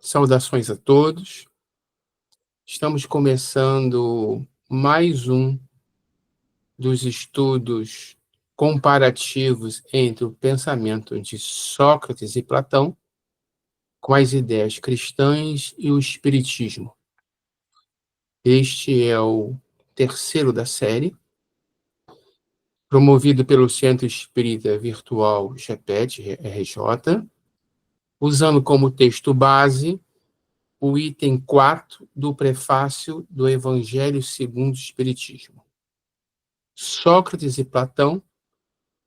Saudações a todos. Estamos começando mais um dos estudos comparativos entre o pensamento de Sócrates e Platão com as ideias cristãs e o espiritismo. Este é o terceiro da série, promovido pelo Centro Espírita Virtual GEPET, RJ, usando como texto base o item 4 do prefácio do Evangelho segundo o Espiritismo. Sócrates e Platão,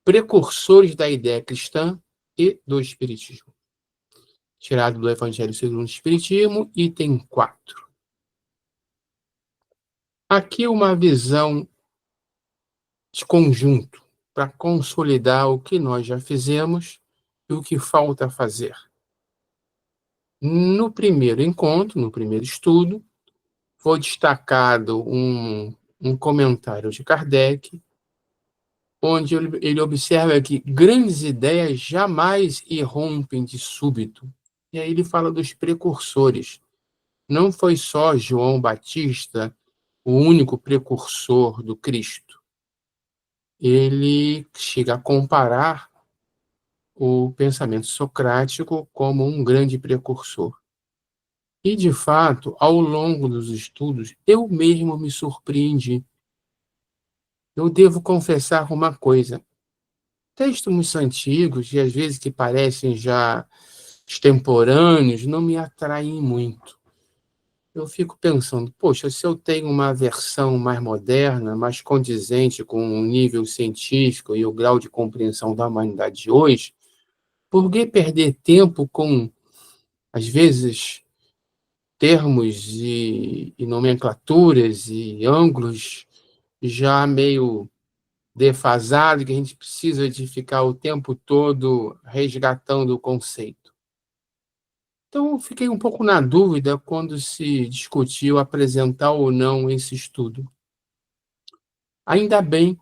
precursores da ideia cristã e do Espiritismo. Tirado do Evangelho segundo o Espiritismo, item 4. Aqui uma visão de conjunto para consolidar o que nós já fizemos e o que falta fazer. No primeiro encontro, no primeiro estudo, foi destacado um comentário de Kardec, onde ele observa que grandes ideias jamais irrompem de súbito. E aí ele fala dos precursores. Não foi só João Batista o único precursor do Cristo. Ele chega a comparar o pensamento socrático como um grande precursor. E, de fato, ao longo dos estudos, eu mesmo me surpreendi. Eu devo confessar uma coisa. Textos muito antigos, e às vezes que parecem já extemporâneos, não me atraem muito. Eu fico pensando, poxa, se eu tenho uma versão mais moderna, mais condizente com o nível científico e o grau de compreensão da humanidade de hoje, por que perder tempo com, às vezes, termos e nomenclaturas e ângulos já meio defasado, que a gente precisa de ficar o tempo todo resgatando o conceito. Então, eu fiquei um pouco na dúvida quando se discutiu apresentar ou não esse estudo. Ainda bem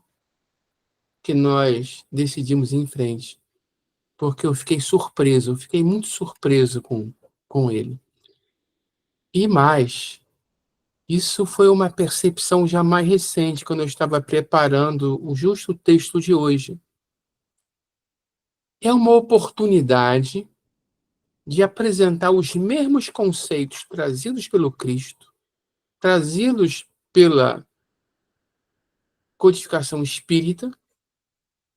que nós decidimos ir em frente, porque eu fiquei surpreso, eu fiquei muito surpreso com ele. E mais, isso foi uma percepção já mais recente, quando eu estava preparando o justo texto de hoje. É uma oportunidade de apresentar os mesmos conceitos trazidos pelo Cristo, trazidos pela codificação espírita,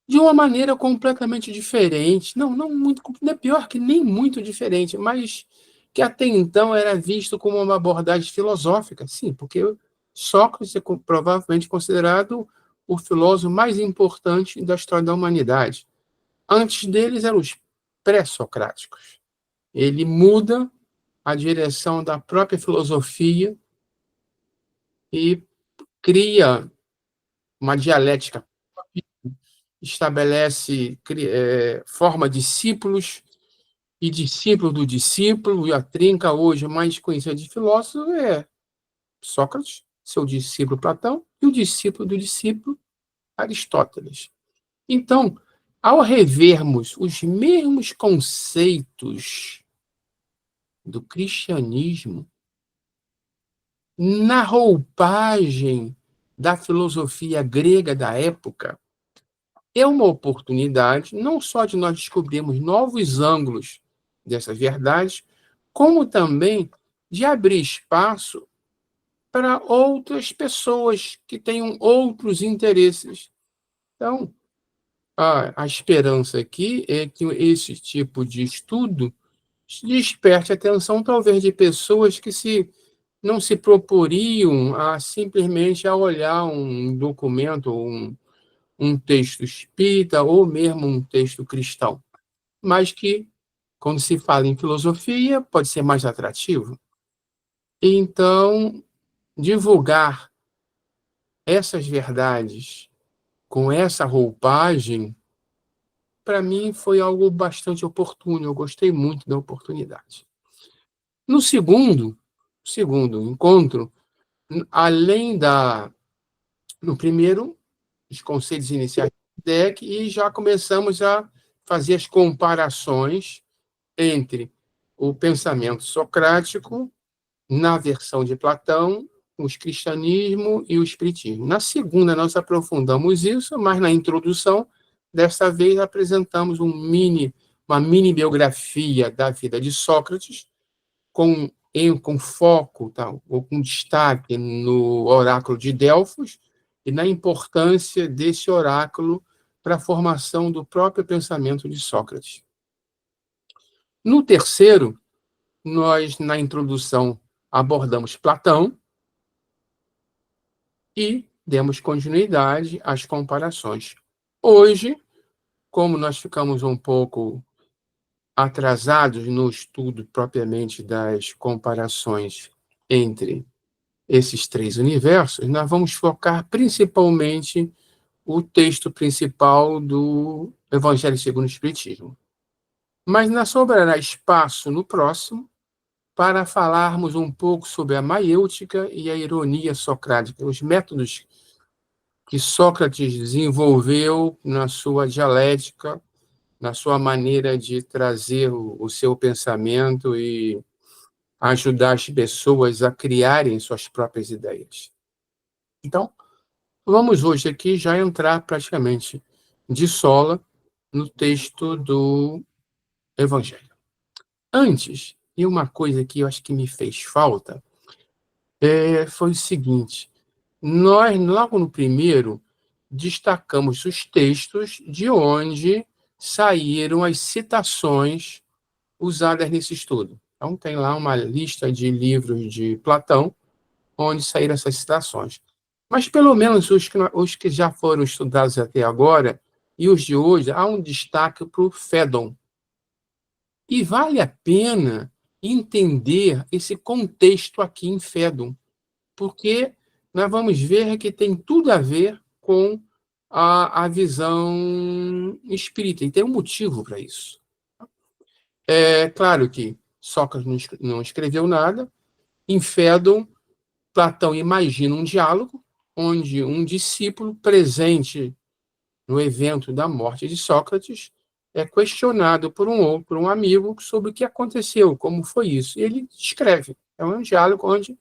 de uma maneira completamente diferente. Não muito, não é pior que nem muito diferente, mas que até então era visto como uma abordagem filosófica. Sim, porque Sócrates é provavelmente considerado o filósofo mais importante da história da humanidade. Antes deles eram os pré-socráticos. Ele muda a direção da própria filosofia e cria uma dialética, estabelece, forma discípulos e discípulo do discípulo, e a trinca hoje mais conhecida de filósofo é Sócrates, seu discípulo Platão, e o discípulo do discípulo Aristóteles. Então, ao revermos os mesmos conceitos do cristianismo, na roupagem da filosofia grega da época, é uma oportunidade não só de nós descobrirmos novos ângulos dessas verdades, como também de abrir espaço para outras pessoas que tenham outros interesses. Então, a esperança aqui é que esse tipo de estudo desperte a atenção, talvez, de pessoas que não se proporiam a simplesmente a olhar um documento, um texto espírita ou mesmo um texto cristão, mas que, quando se fala em filosofia, pode ser mais atrativo. Então, divulgar essas verdades com essa roupagem, para mim, foi algo bastante oportuno. Eu gostei muito da oportunidade. No segundo encontro, além no primeiro, os conceitos iniciais do deck, e já começamos a fazer as comparações entre o pensamento socrático na versão de Platão, o cristianismo e o espiritismo. Na segunda, nós aprofundamos isso, mas na introdução, dessa vez, apresentamos uma mini biografia da vida de Sócrates, com foco, tá, ou com destaque no oráculo de Delfos e na importância desse oráculo para a formação do próprio pensamento de Sócrates. No terceiro, nós, na introdução, abordamos Platão e demos continuidade às comparações. Hoje, como nós ficamos um pouco atrasados no estudo propriamente das comparações entre esses três universos, nós vamos focar principalmente o texto principal do Evangelho segundo o Espiritismo. Mas não sobrará espaço no próximo para falarmos um pouco sobre a maiêutica e a ironia socrática, os métodos que Sócrates desenvolveu na sua dialética, na sua maneira de trazer o seu pensamento e ajudar as pessoas a criarem suas próprias ideias. Então, vamos hoje aqui já entrar praticamente de sola no texto do Evangelho. Antes, e uma coisa que eu acho que me fez falta, foi o seguinte: nós, logo no primeiro, destacamos os textos de onde saíram as citações usadas nesse estudo. Então, tem lá uma lista de livros de Platão, onde saíram essas citações. Mas, pelo menos, os que já foram estudados até agora, e os de hoje, há um destaque para o Fédon. E vale a pena entender esse contexto aqui em Fédon, porque nós vamos ver que tem tudo a ver com a visão espírita, e tem um motivo para isso. É claro que Sócrates não escreveu nada. Em Fédon, Platão imagina um diálogo onde um discípulo presente no evento da morte de Sócrates é questionado por um amigo sobre o que aconteceu, como foi isso. E ele descreve. É um diálogo onde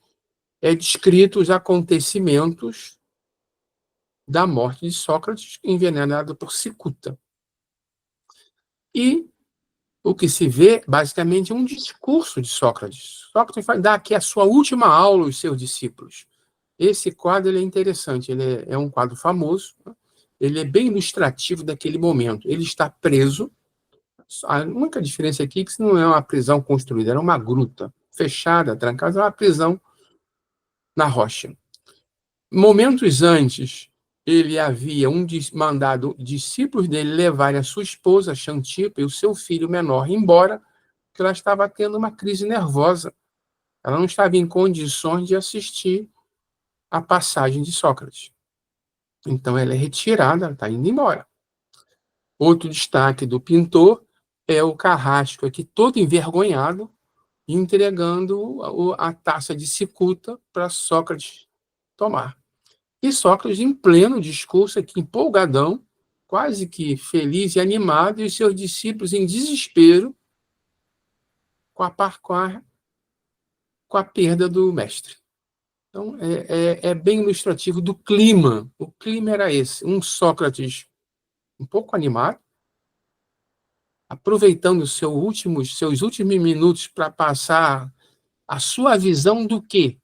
é descrito os acontecimentos da morte de Sócrates, envenenado por cicuta. E o que se vê, basicamente, é um discurso de Sócrates. Sócrates vai dar aqui a sua última aula aos seus discípulos. Esse quadro ele é interessante, ele é um quadro famoso, ele é bem ilustrativo daquele momento. Ele está preso. A única diferença aqui é que isso não é uma prisão construída, era uma gruta fechada, trancada, é uma prisão na rocha. Momentos antes, ele havia mandado discípulos dele levarem a sua esposa, Xantipa, e o seu filho menor embora, porque ela estava tendo uma crise nervosa. Ela não estava em condições de assistir a passagem de Sócrates. Então, ela é retirada, ela está indo embora. Outro destaque do pintor é o carrasco aqui todo envergonhado, entregando a taça de cicuta para Sócrates tomar. E Sócrates, em pleno discurso, aqui empolgadão, quase que feliz e animado, e os seus discípulos em desespero com a perda do mestre. Então, é bem ilustrativo do clima. O clima era esse, um Sócrates um pouco animado, aproveitando seus últimos minutos para passar a sua visão do quê?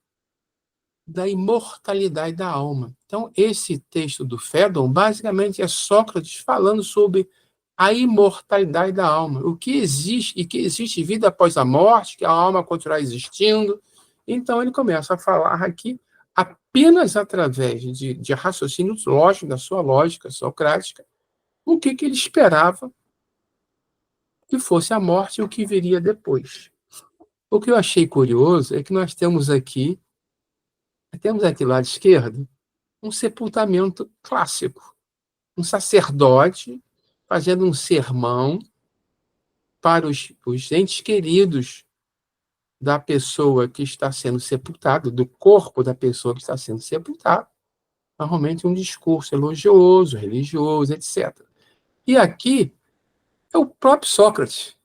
Da imortalidade da alma. Então, esse texto do Fédon, basicamente, é Sócrates falando sobre a imortalidade da alma, o que existe, e que existe vida após a morte, que a alma continuará existindo. Então, ele começa a falar aqui, apenas através de raciocínios lógicos, da sua lógica socrática, o que ele esperava que fosse a morte e o que viria depois. O que eu achei curioso é que nós temos aqui do lado esquerdo, um sepultamento clássico. Um sacerdote fazendo um sermão para os entes queridos da pessoa que está sendo sepultada, do corpo da pessoa que está sendo sepultada. Normalmente um discurso elogioso, religioso, etc. E aqui é o próprio Sócrates.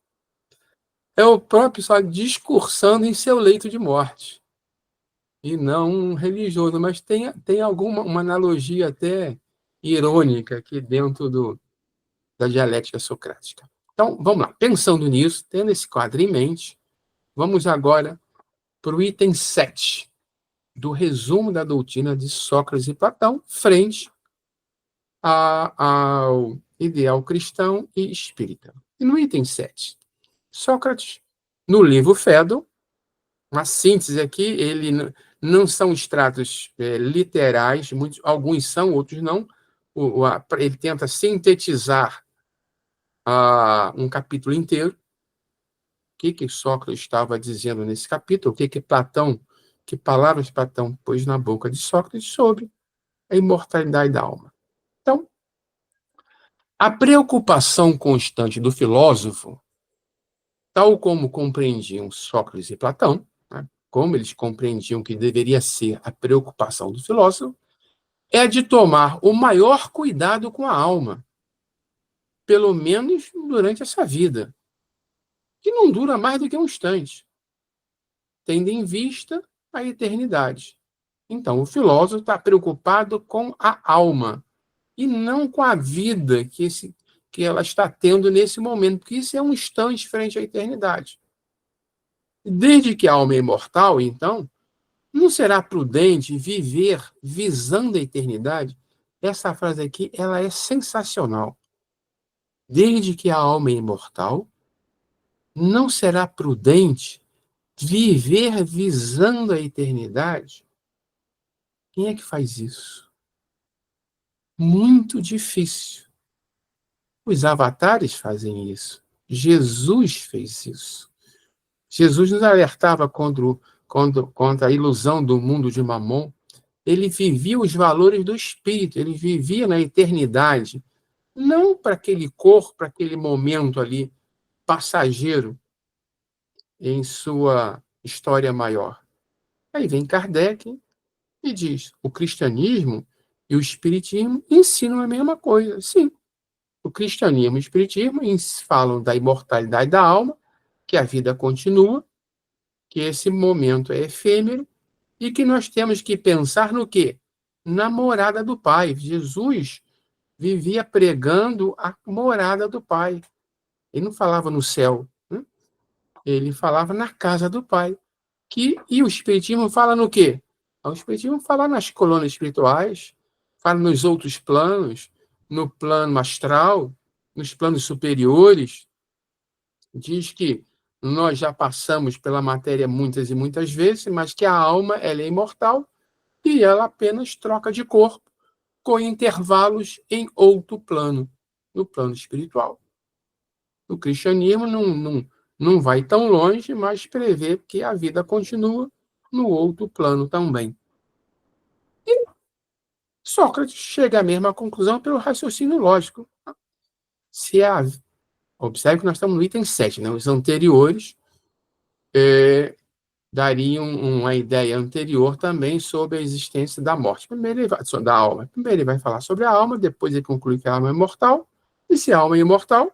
É o próprio só discursando em seu leito de morte. E não um religioso, mas tem alguma uma analogia até irônica aqui dentro da dialética socrática. Então, vamos lá. Pensando nisso, tendo esse quadro em mente, vamos agora para o item 7 do resumo da doutrina de Sócrates e Platão, frente ao ideal cristão e espírita. E no item 7, Sócrates, no livro Fédon, uma síntese aqui, ele não são extratos literais, alguns são, outros não. Ele tenta sintetizar um capítulo inteiro. O que Sócrates estava dizendo nesse capítulo? O que palavras Platão pôs na boca de Sócrates sobre a imortalidade da alma? Então, a preocupação constante do filósofo, tal como compreendiam Sócrates e Platão, né, como eles compreendiam que deveria ser a preocupação do filósofo, é de tomar o maior cuidado com a alma, pelo menos durante essa vida, que não dura mais do que um instante, tendo em vista a eternidade. Então, o filósofo está preocupado com a alma e não com a vida que ela está tendo nesse momento, porque isso é um instante frente à eternidade. Desde que a alma é imortal, então, não será prudente viver visando a eternidade? Essa frase aqui, ela é sensacional. Desde que a alma é imortal, não será prudente viver visando a eternidade? Quem é que faz isso? Muito difícil. Os avatares fazem isso. Jesus fez isso. Jesus nos alertava contra a ilusão do mundo de Mamon. Ele vivia os valores do espírito, ele vivia na eternidade, não para aquele corpo, para aquele momento ali passageiro em sua história maior. Aí vem Kardec e diz: o cristianismo e o espiritismo ensinam a mesma coisa. Sim, o cristianismo e o espiritismo falam da imortalidade da alma, que a vida continua, que esse momento é efêmero e que nós temos que pensar no quê? Na morada do Pai. Jesus vivia pregando a morada do Pai. Ele não falava no céu, né? Ele falava na casa do Pai. E o Espiritismo fala no quê? O Espiritismo fala nas colônias espirituais, fala nos outros planos, no plano astral, nos planos superiores. Diz que nós já passamos pela matéria muitas e muitas vezes, mas que a alma ela é imortal e ela apenas troca de corpo com intervalos em outro plano, no plano espiritual. O cristianismo não vai tão longe, mas prevê que a vida continua no outro plano também. E Sócrates chega à mesma conclusão pelo raciocínio lógico. Se a, observe que nós estamos no item 7, né? Os anteriores dariam uma ideia anterior também sobre a existência da morte. Primeiro ele vai, da alma. Primeiro ele vai falar sobre a alma, depois ele conclui que a alma é imortal. E se a alma é imortal,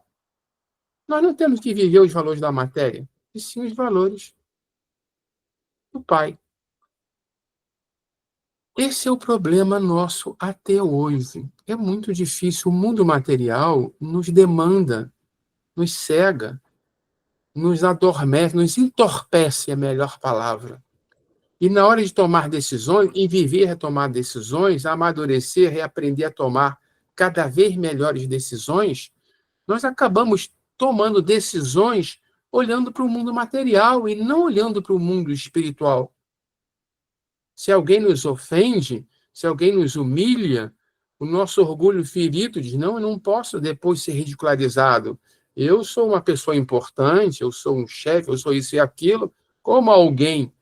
nós não temos que viver os valores da matéria, e sim os valores do Pai. Esse é o problema nosso até hoje. É muito difícil. O mundo material nos demanda, nos cega, nos adormece, nos entorpece, é a melhor palavra. E na hora de tomar decisões, e viver a tomar decisões, a amadurecer e aprender a tomar cada vez melhores decisões, nós acabamos tomando decisões olhando para o mundo material e não olhando para o mundo espiritual. Se alguém nos ofende, se alguém nos humilha, o nosso orgulho ferido diz: não, eu não posso depois ser ridicularizado. Eu sou uma pessoa importante, eu sou um chefe, eu sou isso e aquilo. Como alguém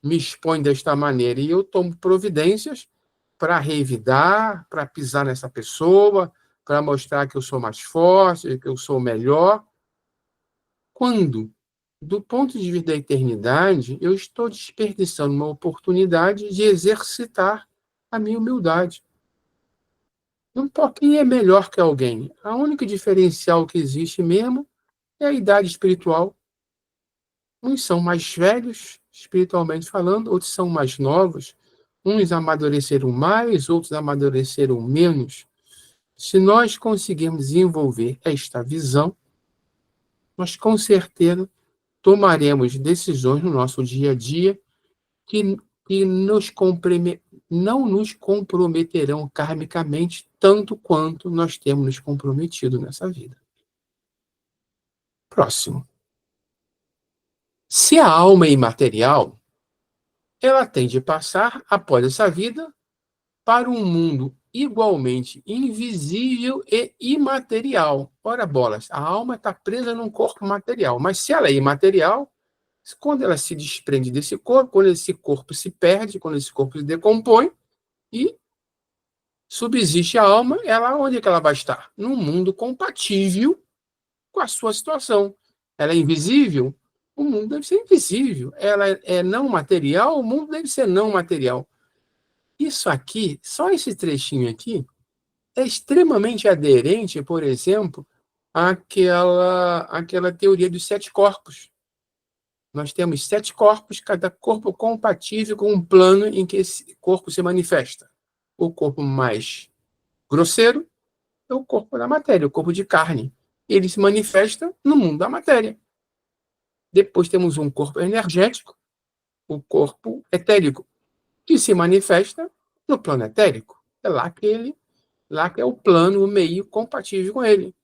me expõe desta maneira? E eu tomo providências para revidar, para pisar nessa pessoa, para mostrar que eu sou mais forte, que eu sou melhor. Quando, do ponto de vista da eternidade, eu estou desperdiçando uma oportunidade de exercitar a minha humildade. Não importa quem é melhor que alguém. A única diferencial que existe mesmo é a idade espiritual. Uns são mais velhos, espiritualmente falando, outros são mais novos. Uns amadureceram mais, outros amadureceram menos. Se nós conseguirmos desenvolver esta visão, nós com certeza tomaremos decisões no nosso dia a dia que não nos comprometerão karmicamente tanto quanto nós temos nos comprometido nessa vida. Próximo. Se a alma é imaterial, ela tem de passar, após essa vida, para um mundo igualmente invisível e imaterial. Ora bolas, a alma está presa num corpo material, mas se ela é imaterial, quando ela se desprende desse corpo, quando esse corpo se perde, quando esse corpo se decompõe, e subsiste a alma, ela onde é que ela vai estar? Num mundo compatível com a sua situação. Ela é invisível? O mundo deve ser invisível. Ela é não material? O mundo deve ser não material. Isso aqui, só esse trechinho aqui, é extremamente aderente, por exemplo, àquela teoria dos 7 corpos. Nós temos 7 corpos, cada corpo compatível com um plano em que esse corpo se manifesta. O corpo mais grosseiro é o corpo da matéria, o corpo de carne. Ele se manifesta no mundo da matéria. Depois temos um corpo energético, o corpo etérico, que se manifesta no plano etérico. É lá que é o plano, o meio compatível com ele.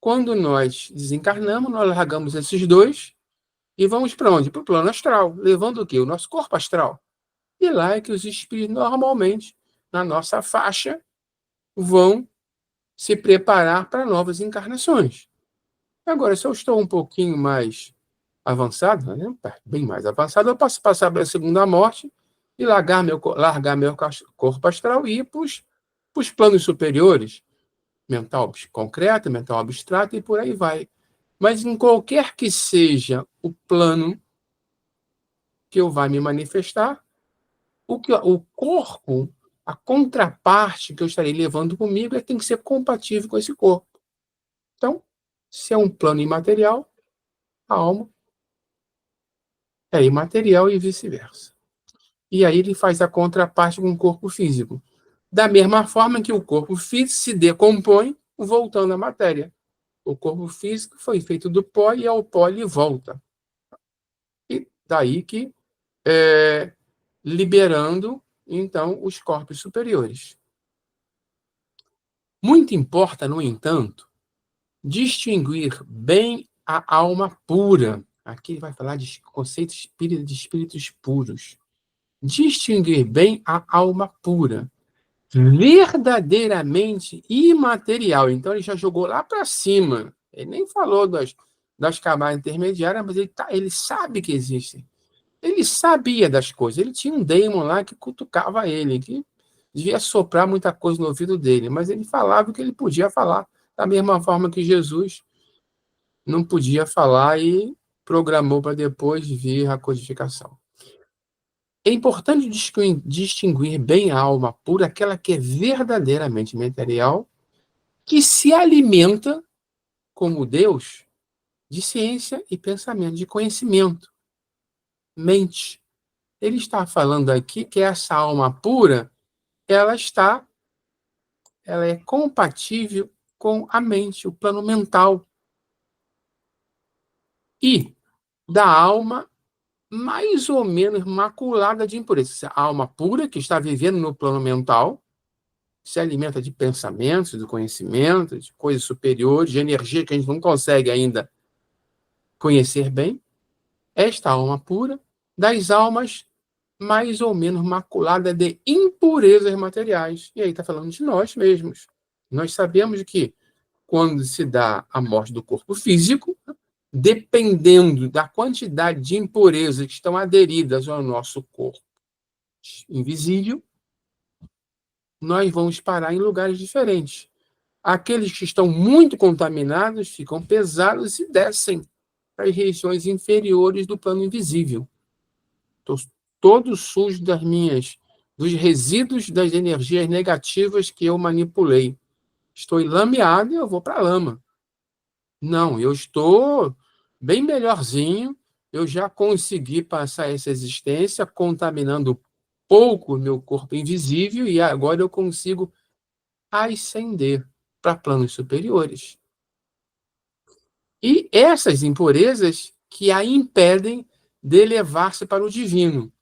Quando nós desencarnamos, nós largamos esses dois e vamos para onde? Para o plano astral, levando o quê? O nosso corpo astral. E lá é que os espíritos, normalmente, na nossa faixa, vão se preparar para novas encarnações. Agora, se eu estou um pouquinho mais avançado, né? Bem mais avançado, eu posso passar pela segunda morte e largar meu corpo astral e ir para os planos superiores, mental concreto, mental abstrato e por aí vai. Mas em qualquer que seja o plano que eu vá me manifestar, o corpo, a contraparte que eu estarei levando comigo tem que ser compatível com esse corpo. Então, se é um plano imaterial, a alma é imaterial e vice-versa. E aí ele faz a contraparte com o corpo físico. Da mesma forma que o corpo físico se decompõe voltando à matéria. O corpo físico foi feito do pó e ao pó ele volta. E daí que liberando, então, os corpos superiores. Muito importa, no entanto, distinguir bem a alma pura. Aqui ele vai falar de conceito espírita, de espíritos puros. Distinguir bem a alma pura, verdadeiramente imaterial. Então ele já jogou lá para cima. Ele nem falou das camadas intermediárias, mas ele sabe que existem. Ele sabia das coisas. Ele tinha um daemon lá que cutucava ele, que devia soprar muita coisa no ouvido dele, mas ele falava o que ele podia falar, da mesma forma que Jesus não podia falar e programou para depois vir a codificação. É importante distinguir bem a alma pura, aquela que é verdadeiramente material, que se alimenta, como Deus, de ciência e pensamento, de conhecimento, mente. Ele está falando aqui que essa alma pura, ela é compatível com a mente, o plano mental. E da alma mais ou menos maculada de impureza. A alma pura, que está vivendo no plano mental, se alimenta de pensamentos, do conhecimento, de coisas superiores, de energia que a gente não consegue ainda conhecer bem. Esta alma pura, das almas mais ou menos maculada de impurezas materiais. E aí está falando de nós mesmos. Nós sabemos que quando se dá a morte do corpo físico, dependendo da quantidade de impurezas que estão aderidas ao nosso corpo invisível, nós vamos parar em lugares diferentes. Aqueles que estão muito contaminados ficam pesados e descem para as regiões inferiores do plano invisível. Estou todo sujo dos resíduos das energias negativas que eu manipulei. Estou lameado e eu vou para a lama. Não, eu estou bem melhorzinho, eu já consegui passar essa existência contaminando pouco o meu corpo invisível e agora eu consigo ascender para planos superiores. E essas impurezas que a impedem de elevar-se para o divino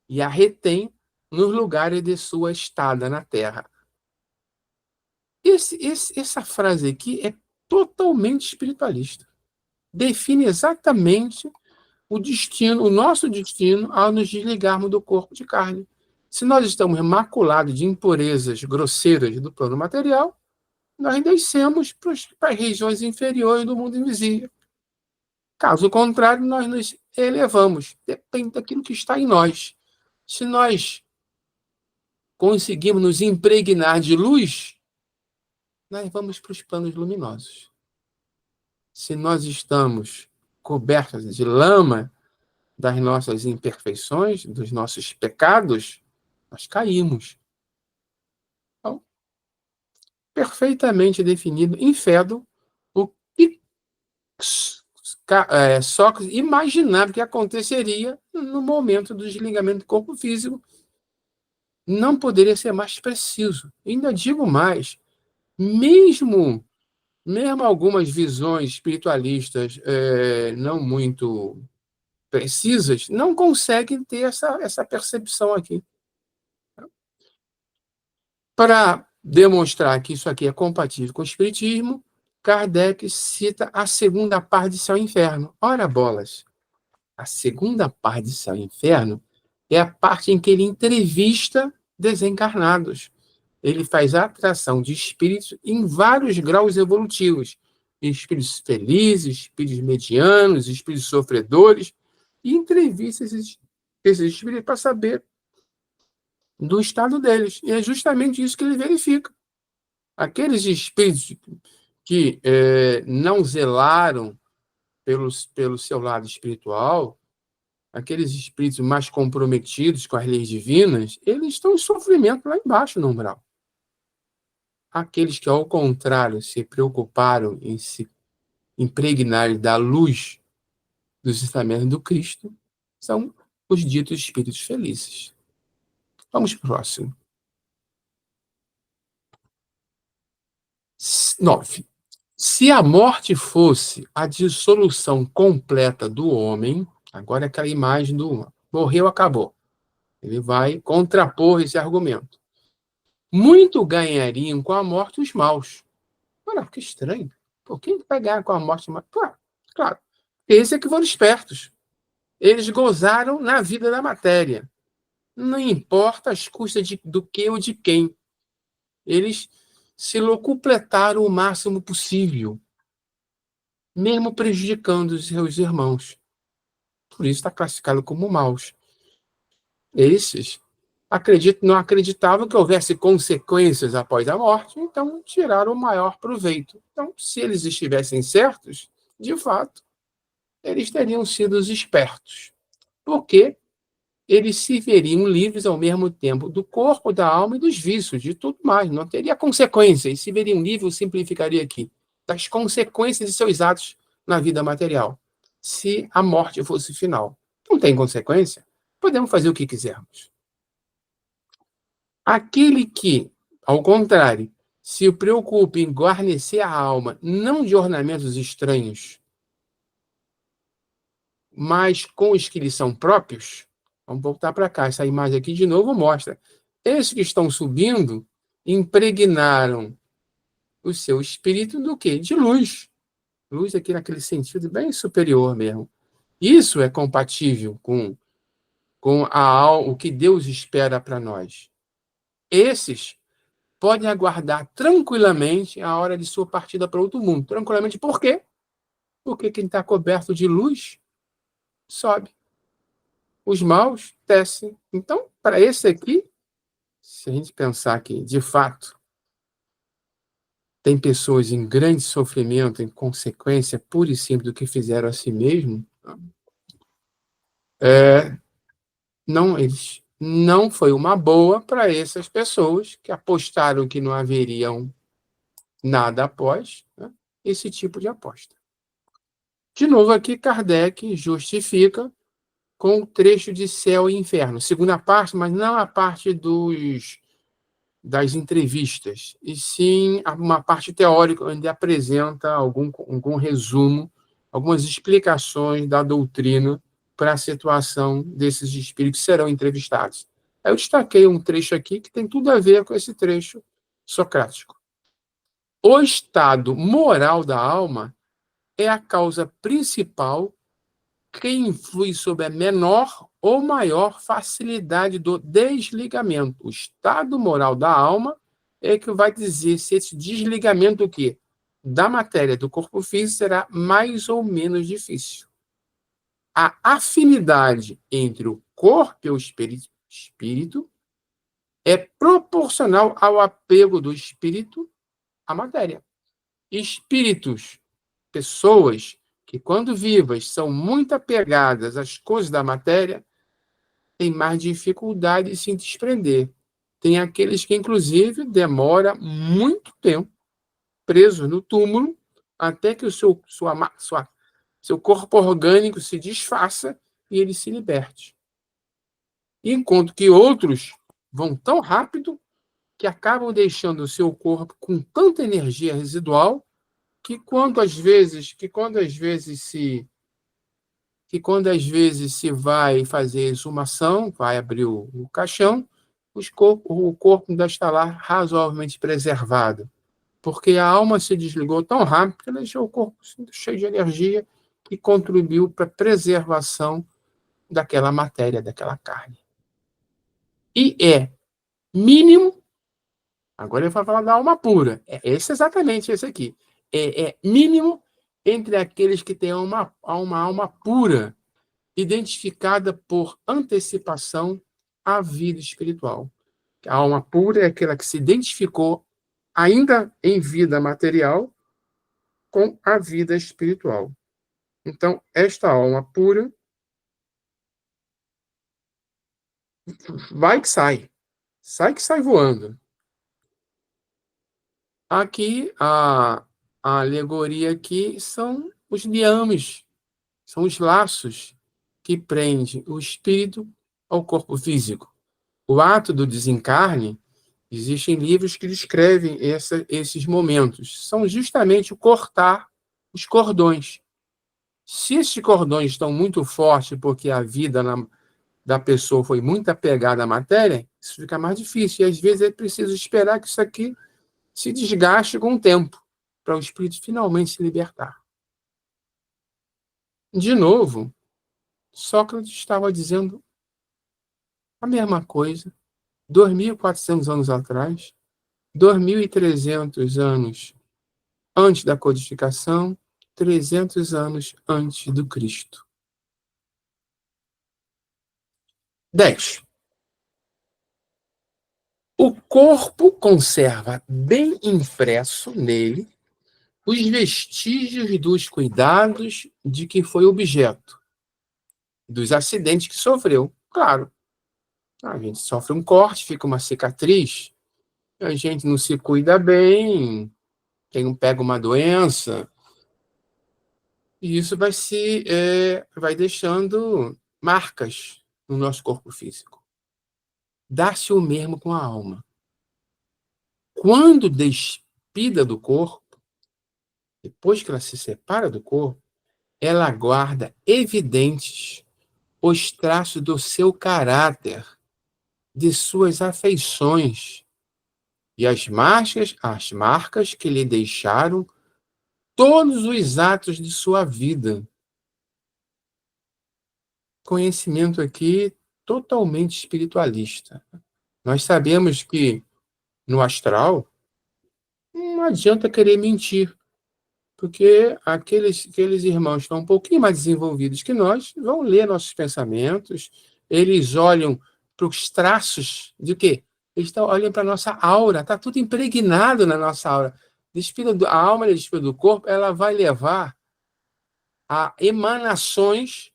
e a retém nos lugares de sua estada na Terra. Essa frase aqui é totalmente espiritualista. Define exatamente o destino, o nosso destino ao nos desligarmos do corpo de carne. Se nós estamos maculados de impurezas grosseiras do plano material, nós descemos para as regiões inferiores do mundo invisível. Caso contrário, nós nos elevamos. Depende daquilo que está em nós. Se nós conseguimos nos impregnar de luz, nós vamos para os planos luminosos. Se nós estamos cobertos de lama das nossas imperfeições, dos nossos pecados, nós caímos. Então, perfeitamente definido em Fedro o que Sócrates imaginava que aconteceria no momento do desligamento do corpo físico. Não poderia ser mais preciso. Ainda digo mais, mesmo algumas visões espiritualistas não muito precisas, não conseguem ter essa percepção aqui. Para demonstrar que isso aqui é compatível com o espiritismo, Kardec cita a segunda parte de Céu e Inferno. Ora bolas, a segunda parte de Céu e Inferno é a parte em que ele entrevista desencarnados. Ele faz a atração de espíritos em vários graus evolutivos. Espíritos felizes, espíritos medianos, espíritos sofredores, e entrevista esses espíritos para saber do estado deles. E é justamente isso que ele verifica. Aqueles espíritos que não zelaram pelo seu lado espiritual, aqueles espíritos mais comprometidos com as leis divinas, eles estão em sofrimento lá embaixo no umbral. Aqueles que, ao contrário, se preocuparam em se impregnar da luz dos ensinamentos do Cristo, são os ditos espíritos felizes. Vamos para o próximo. 9. Se a morte fosse a dissolução completa do homem, agora é aquela imagem do morreu, acabou. Ele vai contrapor esse argumento. Muito ganhariam com a morte os maus. Olha, que estranho. Por que vai ganhar com a morte? Claro. Esses é que foram espertos. Eles gozaram na vida da matéria. Não importa as custas do que ou de quem. Eles se locupletaram o máximo possível, mesmo prejudicando os seus irmãos. Por isso está classificado como maus. Esses não acreditavam que houvesse consequências após a morte, então tiraram o maior proveito. Então, se eles estivessem certos, de fato, eles teriam sido os espertos, porque eles se veriam livres ao mesmo tempo do corpo, da alma e dos vícios, de tudo mais. Não teria consequências. Se veriam livres, eu simplificaria aqui, das consequências de seus atos na vida material. Se a morte fosse final. Não tem consequência. Podemos fazer o que quisermos. Aquele que, ao contrário, se preocupa em guarnecer a alma, não de ornamentos estranhos, mas com os que lhe são próprios, vamos voltar para cá, essa imagem aqui de novo mostra. Esses que estão subindo impregnaram o seu espírito do quê? De luz. Luz aqui naquele sentido bem superior mesmo. Isso é compatível com o que Deus espera para nós. Esses podem aguardar tranquilamente a hora de sua partida para outro mundo. Tranquilamente, por quê? Porque quem está coberto de luz sobe. Os maus descem. Então, para esse aqui, se a gente pensar que, de fato, tem pessoas em grande sofrimento, em consequência pura e simples do que fizeram a si mesmo, não foi uma boa para essas pessoas que apostaram que não haveriam nada após, né, esse tipo de aposta. De novo, aqui Kardec justifica com o trecho de céu e inferno. Segunda parte, mas não a parte das entrevistas, e sim uma parte teórica, onde apresenta algum resumo, algumas explicações da doutrina para a situação desses espíritos que serão entrevistados. Eu destaquei um trecho aqui que tem tudo a ver com esse trecho socrático. O estado moral da alma é a causa principal que influi sobre a menor ou maior facilidade do desligamento. O estado moral da alma é que vai dizer se esse desligamento o quê? Da matéria do corpo físico será mais ou menos difícil. A afinidade entre o corpo e o espírito é proporcional ao apego do espírito à matéria. Espíritos, pessoas que, quando vivas, são muito apegadas às coisas da matéria, têm mais dificuldade de se desprender. Tem aqueles que, inclusive, demora muito tempo preso no túmulo até que o seu corpo orgânico se desfaça e ele se liberte. Enquanto que outros vão tão rápido que acabam deixando o seu corpo com tanta energia residual que quando às vezes se vai fazer exumação, vai abrir o caixão, o corpo ainda está lá razoavelmente preservado, porque a alma se desligou tão rápido que ela deixou o corpo cheio de energia e contribuiu para a preservação daquela matéria, daquela carne. E é mínimo, agora eu vou falar da alma pura, exatamente esse aqui, é mínimo entre aqueles que têm uma alma pura, identificada por antecipação à vida espiritual. A alma pura é aquela que se identificou, ainda em vida material, com a vida espiritual. Então, esta alma pura vai que sai que sai voando. Aqui, a alegoria aqui são os liames, são os laços que prendem o espírito ao corpo físico. O ato do desencarne, existem livros que descrevem esses momentos. São justamente o cortar os cordões. Se esses cordões estão muito fortes porque a vida da pessoa foi muito apegada à matéria, isso fica mais difícil. E às vezes é preciso esperar que isso aqui se desgaste com o tempo, para o espírito finalmente se libertar. De novo, Sócrates estava dizendo a mesma coisa 2.400 anos atrás, 2.300 anos antes da codificação, 300 anos antes do Cristo. 10. O corpo conserva bem impresso nele os vestígios dos cuidados de que foi objeto, dos acidentes que sofreu. Claro, a gente sofre um corte, fica uma cicatriz, a gente não se cuida bem, pega uma doença, e isso vai deixando marcas no nosso corpo físico. Dá-se o mesmo com a alma. Quando despida do corpo, depois que ela se separa do corpo, ela guarda evidentes os traços do seu caráter, de suas afeições e as marcas que lhe deixaram todos os atos de sua vida. Conhecimento aqui totalmente espiritualista. Nós sabemos que no astral não adianta querer mentir, porque aqueles irmãos que estão um pouquinho mais desenvolvidos que nós vão ler nossos pensamentos, eles olham para os traços de quê? Eles olham para a nossa aura, está tudo impregnado na nossa aura. A alma despida do corpo, ela vai levar a emanações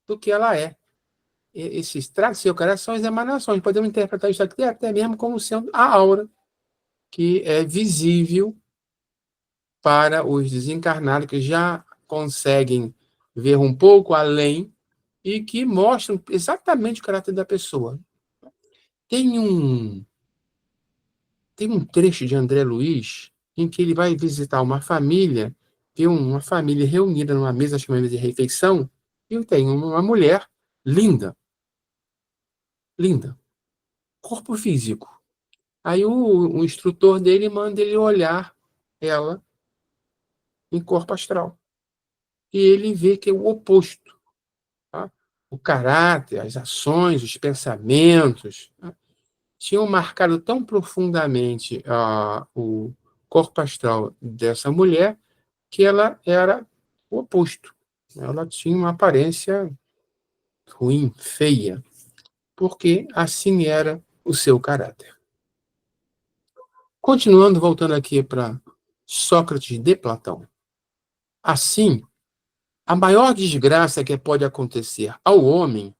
do que ela é. Esses traços do seu caráter são as emanações. Podemos interpretar isso aqui até mesmo como sendo a aura, que é visível para os desencarnados que já conseguem ver um pouco além e que mostram exatamente o caráter da pessoa. Tem um trecho de André Luiz em que ele vai visitar uma família, tem uma família reunida numa mesa chamada de refeição, e tem uma mulher linda, linda, corpo físico. Aí o instrutor dele manda ele olhar ela em corpo astral. E ele vê que é o oposto. Tá? O caráter, as ações, os pensamentos, tá? Tinham marcado tão profundamente o corpo astral dessa mulher que ela era o oposto. Ela tinha uma aparência ruim, feia, porque assim era o seu caráter. Continuando, voltando aqui para Sócrates de Platão. Assim, a maior desgraça que pode acontecer ao homem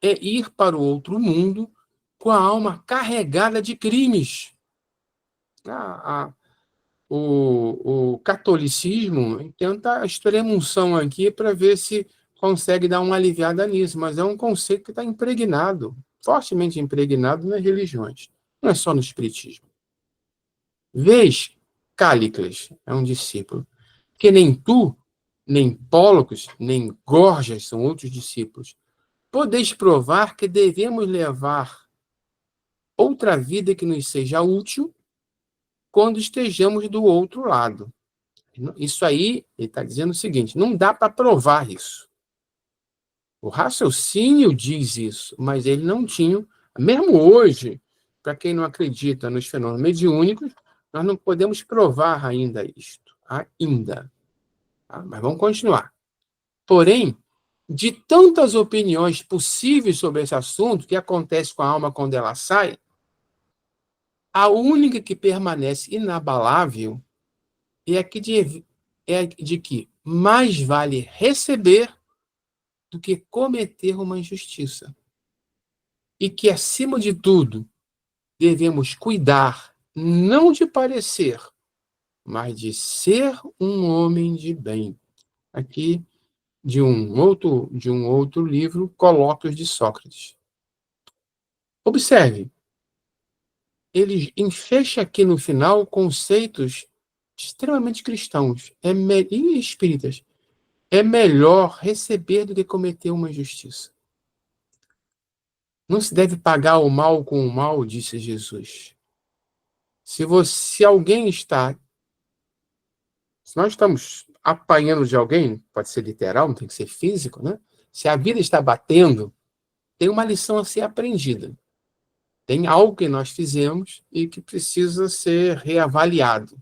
é ir para o outro mundo com a alma carregada de crimes. A, o catolicismo tenta a extrema-unção aqui para ver se consegue dar uma aliviada nisso, mas é um conceito que está impregnado, fortemente impregnado nas religiões, não é só no espiritismo. Vês, Cállicles é um discípulo, que nem tu, nem Pólocos, nem Gorgias são outros discípulos, podeis provar que devemos levar outra vida que nos seja útil quando estejamos do outro lado. Isso aí, ele está dizendo o seguinte, não dá para provar isso. O raciocínio diz isso, mas ele não tinha, mesmo hoje, para quem não acredita nos fenômenos mediúnicos, nós não podemos provar ainda isto. Ainda. Tá? Mas vamos continuar. Porém, de tantas opiniões possíveis sobre esse assunto, que acontece com a alma quando ela sai, a única que permanece inabalável é a de que mais vale receber do que cometer uma injustiça. E que, acima de tudo, devemos cuidar não de parecer, mas de ser um homem de bem. Aqui, de um outro livro, Colóquios de Sócrates. Observe, ele fecha aqui no final conceitos extremamente cristãos e espíritas. É melhor receber do que cometer uma injustiça. Não se deve pagar o mal com o mal, disse Jesus. Se alguém está... Se nós estamos apanhando de alguém, pode ser literal, não tem que ser físico, né? Se a vida está batendo, tem uma lição a ser aprendida. Tem algo que nós fizemos e que precisa ser reavaliado.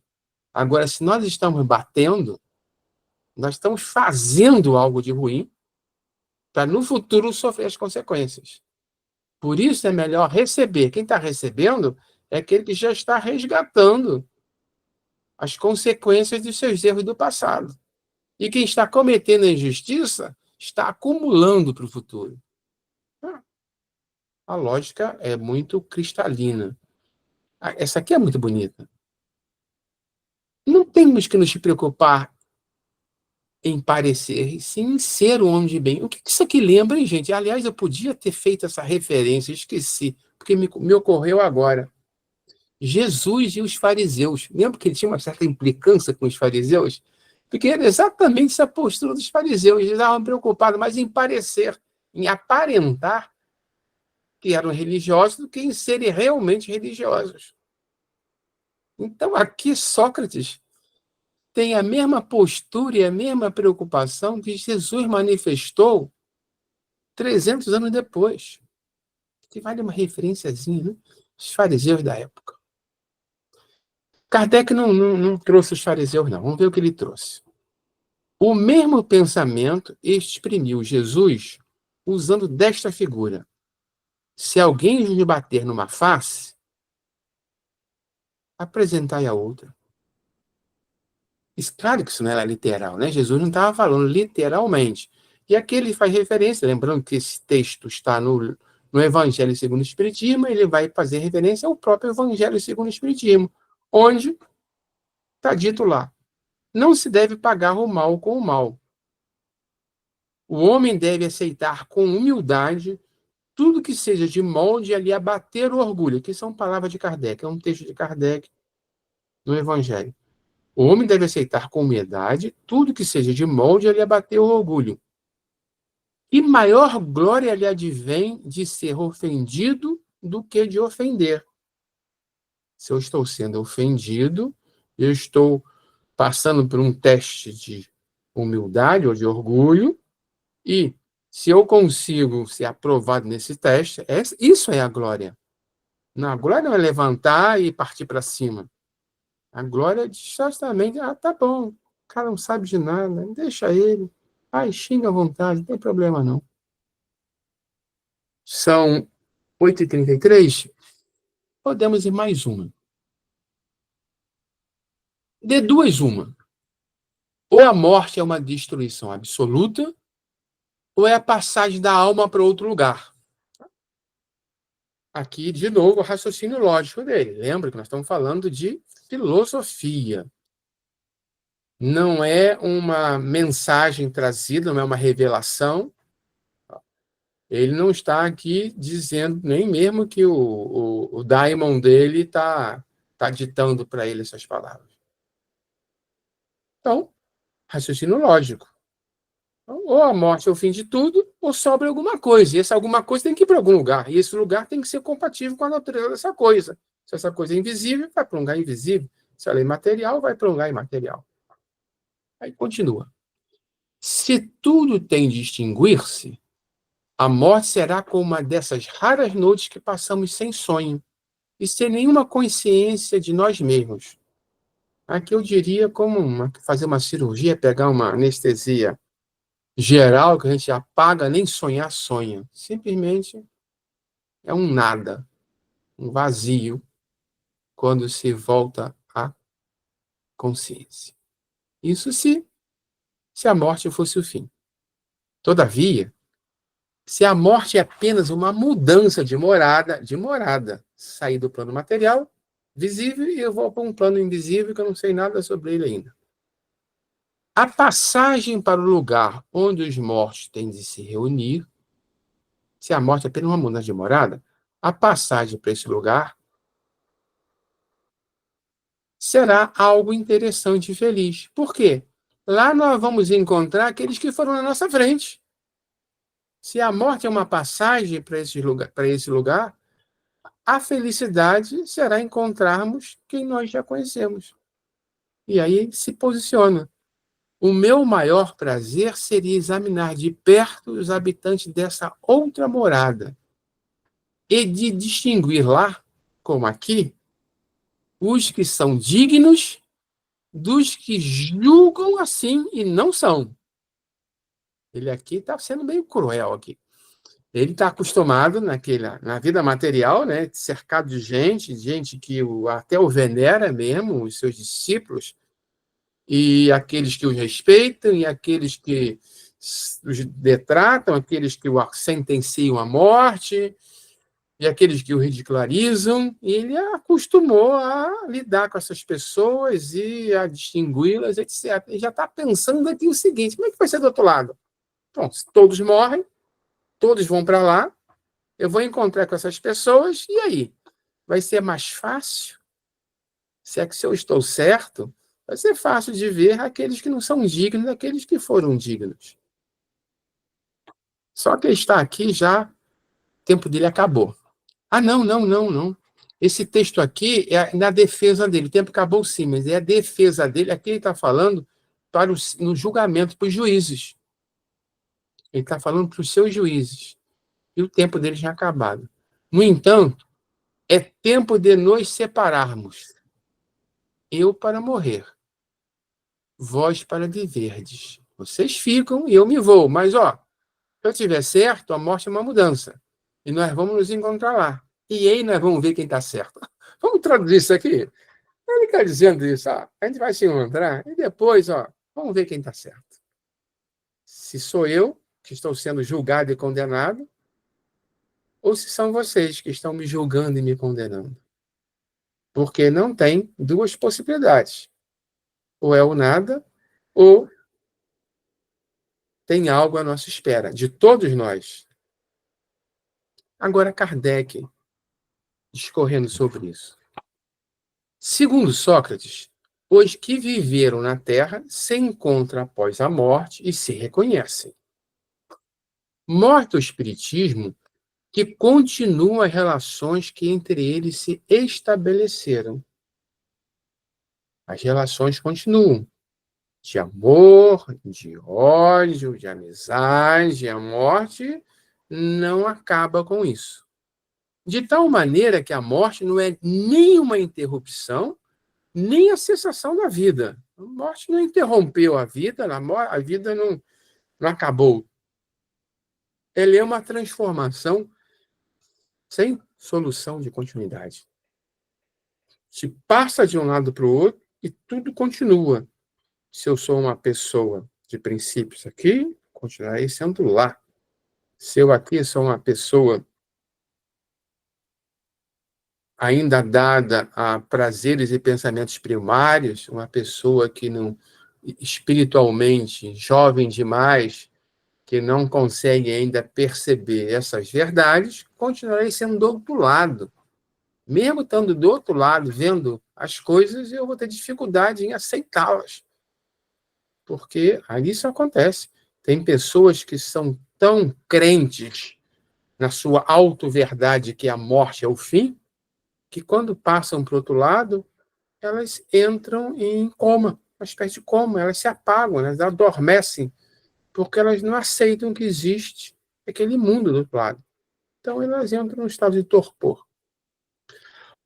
Agora, se nós estamos batendo, nós estamos fazendo algo de ruim para no futuro sofrer as consequências. Por isso é melhor receber. Quem está recebendo é aquele que já está resgatando as consequências dos seus erros do passado. E quem está cometendo a injustiça está acumulando para o futuro. A lógica é muito cristalina. Essa aqui é muito bonita. Não temos que nos preocupar em parecer, e sim em ser um homem de bem. O que isso aqui lembra, hein, gente? Aliás, eu podia ter feito essa referência, esqueci, porque me ocorreu agora. Jesus e os fariseus. Lembra que ele tinha uma certa implicância com os fariseus? Porque era exatamente essa postura dos fariseus. Eles estavam preocupados mais em parecer, em aparentar que eram religiosos do que em serem realmente religiosos. Então, aqui Sócrates tem a mesma postura e a mesma preocupação que Jesus manifestou 300 anos depois. Que vale uma referenciazinha, né? Os fariseus da época. Kardec não trouxe os fariseus, não. Vamos ver o que ele trouxe. O mesmo pensamento exprimiu Jesus usando desta figura. Se alguém lhe bater numa face, apresentai a outra. Claro que isso não era literal, né? Jesus não estava falando literalmente. E aqui ele faz referência, lembrando que esse texto está no Evangelho segundo o Espiritismo, ele vai fazer referência ao próprio Evangelho segundo o Espiritismo, onde está dito lá, não se deve pagar o mal com o mal, O homem deve aceitar com humildade tudo que seja de molde a lhe abater o orgulho, que são palavras de Kardec, é um texto de Kardec no Evangelho. O homem deve aceitar com humildade tudo que seja de molde a lhe abater o orgulho. E maior glória lhe advém de ser ofendido do que de ofender. Se eu estou sendo ofendido, eu estou passando por um teste de humildade ou de orgulho, e se eu consigo ser aprovado nesse teste, isso é a glória. Não, a glória não é levantar e partir para cima. A glória é justamente, tá bom, o cara não sabe de nada, deixa ele. Ai, xinga à vontade, não tem problema não. São 8h33, podemos ir mais uma. De duas, uma. Ou a morte é uma destruição absoluta, ou é a passagem da alma para outro lugar. Aqui, de novo, o raciocínio lógico dele. Lembra que nós estamos falando de filosofia. Não é uma mensagem trazida, não é uma revelação. Ele não está aqui dizendo nem mesmo que o daimon dele tá ditando para ele essas palavras. Então, raciocínio lógico. Ou a morte é o fim de tudo, ou sobra alguma coisa. E essa alguma coisa tem que ir para algum lugar. E esse lugar tem que ser compatível com a natureza dessa coisa. Se essa coisa é invisível, vai para um lugar invisível. Se ela é imaterial, vai para um lugar imaterial. Aí continua. Se tudo tem de extinguir-se, a morte será como uma dessas raras noites que passamos sem sonho e sem nenhuma consciência de nós mesmos. Aqui eu diria como fazer uma cirurgia, pegar uma anestesia geral, que a gente apaga, nem sonhar sonha. Simplesmente é um nada, um vazio, quando se volta à consciência. Isso se a morte fosse o fim. Todavia, se a morte é apenas uma mudança de morada, sair do plano material, visível, e eu vou para um plano invisível que eu não sei nada sobre ele ainda. A passagem para o lugar onde os mortos têm de se reunir, se a morte é apenas uma mudança de morada, a passagem para esse lugar será algo interessante e feliz. Por quê? Lá nós vamos encontrar aqueles que foram na nossa frente. Se a morte é uma passagem para esse lugar, a felicidade será encontrarmos quem nós já conhecemos. E aí se posiciona. O meu maior prazer seria examinar de perto os habitantes dessa outra morada e de distinguir lá, como aqui, os que são dignos dos que julgam assim e não são. Ele aqui está sendo meio cruel aqui. Ele está acostumado na vida material, né, cercado de gente que até o venera mesmo, os seus discípulos, e aqueles que o respeitam, e aqueles que os detratam, aqueles que o sentenciam à morte, e aqueles que o ridicularizam. E ele acostumou a lidar com essas pessoas e a distingui-las, etc. Ele já está pensando aqui o seguinte: como é que vai ser do outro lado? Bom, todos morrem, todos vão para lá, eu vou encontrar com essas pessoas, e aí? Vai ser mais fácil? Se eu estou certo, vai ser fácil de ver aqueles que não são dignos daqueles que foram dignos. Só que ele está aqui já, o tempo dele acabou. Ah, não, não, não, não. Esse texto aqui é na defesa dele. O tempo acabou sim, mas é a defesa dele. Aqui ele está falando no julgamento para os juízes. Ele está falando para os seus juízes. E o tempo dele já acabado. No entanto, é tempo de nos separarmos. Eu para morrer, vós para viverdes. Vocês ficam e eu me vou. Mas, se eu tiver certo, a morte é uma mudança. E nós vamos nos encontrar lá. E aí nós vamos ver quem está certo. Vamos traduzir isso aqui? Ele está dizendo isso. A gente vai se encontrar e depois, vamos ver quem está certo. Se sou eu que estou sendo julgado e condenado, ou se são vocês que estão me julgando e me condenando. Porque não tem duas possibilidades. Ou é o nada, ou tem algo à nossa espera, de todos nós. Agora, Kardec, discorrendo sobre isso. Segundo Sócrates, os que viveram na Terra se encontram após a morte e se reconhecem. Morto o espiritismo, que continua as relações que entre eles se estabeleceram. As relações continuam. De amor, de ódio, de amizade, a morte não acaba com isso. De tal maneira que a morte não é nem uma interrupção, nem a cessação da vida. A morte não interrompeu a vida, a vida não acabou. Ela é uma transformação sem solução de continuidade. Se passa de um lado para o outro e tudo continua. Se eu sou uma pessoa de princípios aqui, continuarei sendo lá. Se eu aqui sou uma pessoa ainda dada a prazeres e pensamentos primários, uma pessoa que não, espiritualmente, jovem demais, que não consegue ainda perceber essas verdades, continuarei sendo do outro lado. Mesmo estando do outro lado, vendo as coisas, eu vou ter dificuldade em aceitá-las. Porque ali isso acontece. Tem pessoas que são tão crentes na sua auto-verdade que a morte é o fim, que quando passam para o outro lado, elas entram em coma, uma espécie de coma, elas se apagam, elas adormecem, porque elas não aceitam que existe aquele mundo do outro lado. Então elas entram num estado de torpor.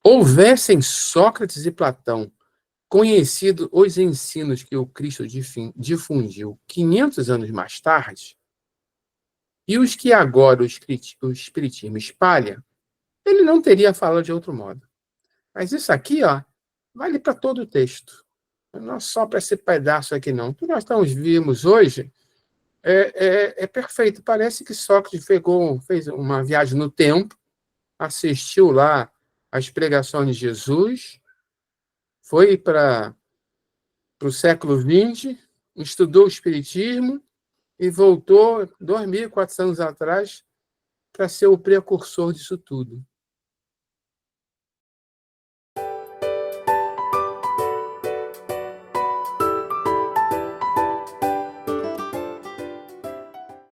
Houvessem Sócrates e Platão conhecido os ensinos que o Cristo difundiu 500 anos mais tarde, e os que agora o Espiritismo espalha, ele não teria falado de outro modo. Mas isso aqui, vale para todo o texto. Não é só para esse pedaço aqui, não. O que nós vimos hoje é perfeito. Parece que Sócrates fez uma viagem no tempo, assistiu lá às pregações de Jesus, foi para o século XX, estudou o Espiritismo e voltou 2.400 anos atrás para ser o precursor disso tudo.